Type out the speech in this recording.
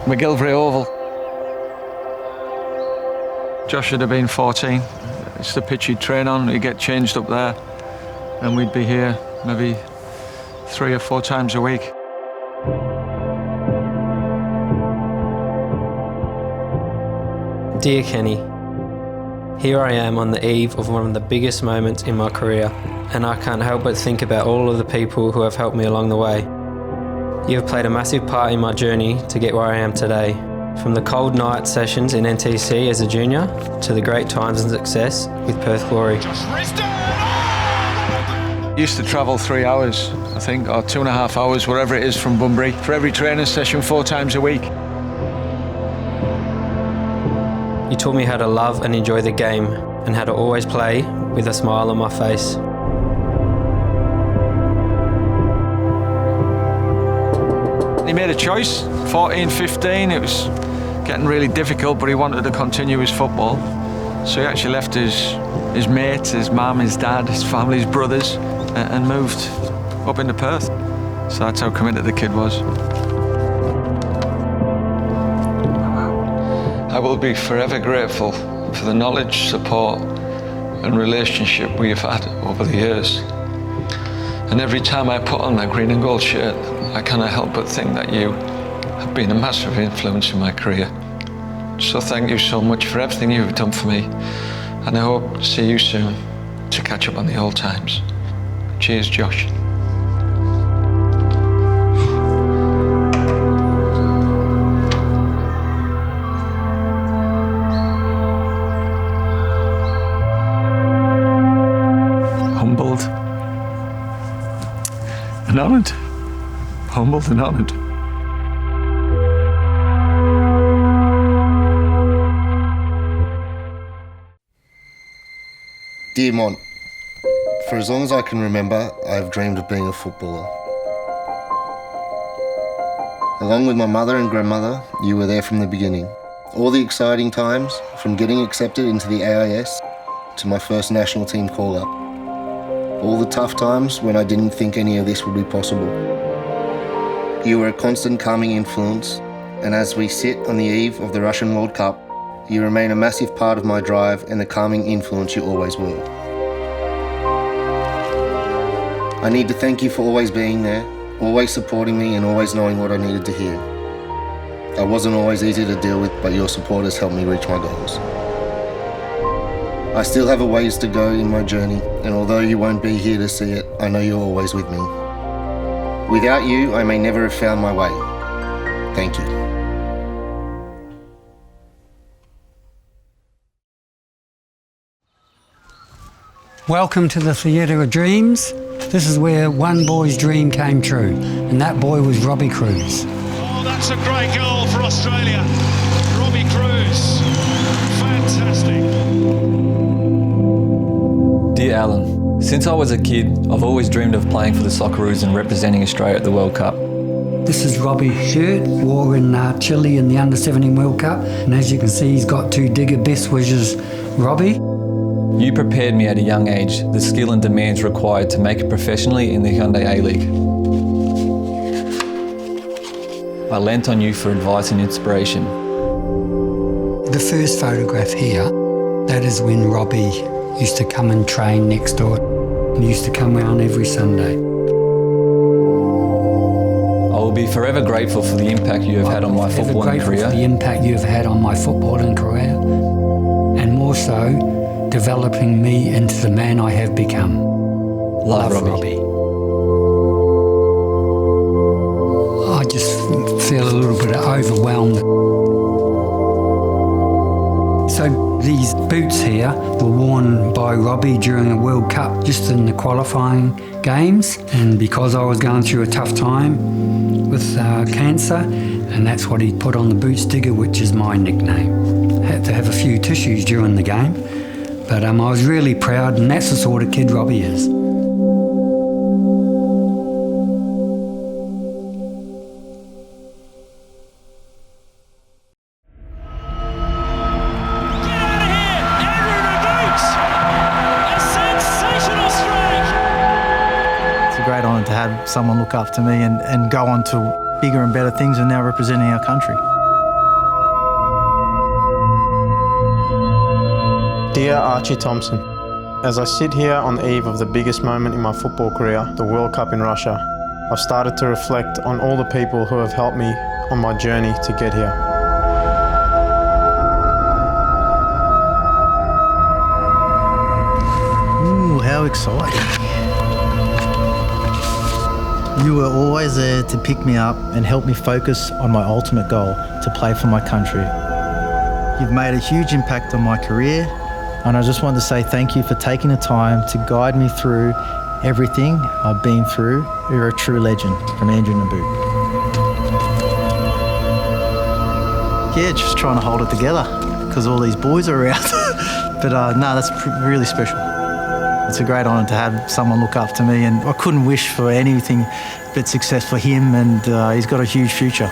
McGilvray Oval. Josh would have been 14. It's the pitch he'd train on. He'd get changed up there, and we'd be here maybe 3 or 4 times a week. Dear Kenny, here I am on the eve of one of the biggest moments in my career, and I can't help but think about all of the people who have helped me along the way. You have played a massive part in my journey to get where I am today, from the cold night sessions in NTC as a junior to the great times and success with Perth Glory. Used to travel 3 hours, I think, or 2.5 hours, wherever it is, from Bunbury, for every training session 4 times a week. You taught me how to love and enjoy the game and how to always play with a smile on my face. He made a choice, 14, 15, it was getting really difficult, but he wanted to continue his football. So he actually left his mates, his mum, his dad, his family, his brothers, and moved up into Perth. So that's how committed the kid was. I will be forever grateful for the knowledge, support and relationship we have had over the years. And every time I put on my green and gold shirt, I cannot help but think that you have been a massive influence in my career. So thank you so much for everything you've done for me, and I hope to see you soon to catch up on the old times. Cheers, Josh. Humbled and honoured. Humbled and honoured. Dear Mont, for as long as I can remember, I have dreamed of being a footballer. Along with my mother and grandmother, you were there from the beginning. All the exciting times, from getting accepted into the AIS to my first national team call-up. All the tough times when I didn't think any of this would be possible. You were a constant calming influence, and as we sit on the eve of the Russian World Cup, you remain a massive part of my drive and the calming influence you always were. I need to thank you for always being there, always supporting me and always knowing what I needed to hear. I wasn't always easy to deal with, but your support has helped me reach my goals. I still have a ways to go in my journey, and although you won't be here to see it, I know you're always with me. Without you, I may never have found my way. Thank you. Welcome to the Theatre of Dreams. This is where one boy's dream came true, and that boy was Robbie Kruse. Oh, that's a great goal for Australia. Robbie Kruse. Fantastic. Dear Alan, since I was a kid, I've always dreamed of playing for the Socceroos and representing Australia at the World Cup. This is Robbie's shirt, wore in Chile in the Under-17 World Cup, and as you can see, he's got 2 digger best wishes, Robbie. You prepared me at a young age the skill and demands required to make it professionally in the Hyundai A-League. I lent on you for advice and inspiration. The first photograph here, that is when Robbie used to come and train next door. He used to come round every Sunday. I will be forever grateful for the impact you have had on my footballing career. For the impact you have had on my footballing career, and more so, developing me into the man I have become. Love, Robbie. I just feel a little bit overwhelmed. So these boots here were worn by Robbie during a World Cup, just in the qualifying games, and because I was going through a tough time with cancer, and that's what he put on the boots digger, which is my nickname. I had to have a few tissues during the game. But I was really proud, and that's the sort of kid Robbie is. It's a great honour to have someone look up to me and go on to bigger and better things and now representing our country. Dear Archie Thompson, as I sit here on the eve of the biggest moment in my football career, the World Cup in Russia, I've started to reflect on all the people who have helped me on my journey to get here. Ooh, how exciting. You were always there to pick me up and help me focus on my ultimate goal, to play for my country. You've made a huge impact on my career, and I just want to say thank you for taking the time to guide me through everything I've been through. You're a true legend. From Andrew Naboo. Yeah, just trying to hold it together because all these boys are around. But no, that's really special. It's a great honour to have someone look up to me, and I couldn't wish for anything but success for him, and he's got a huge future.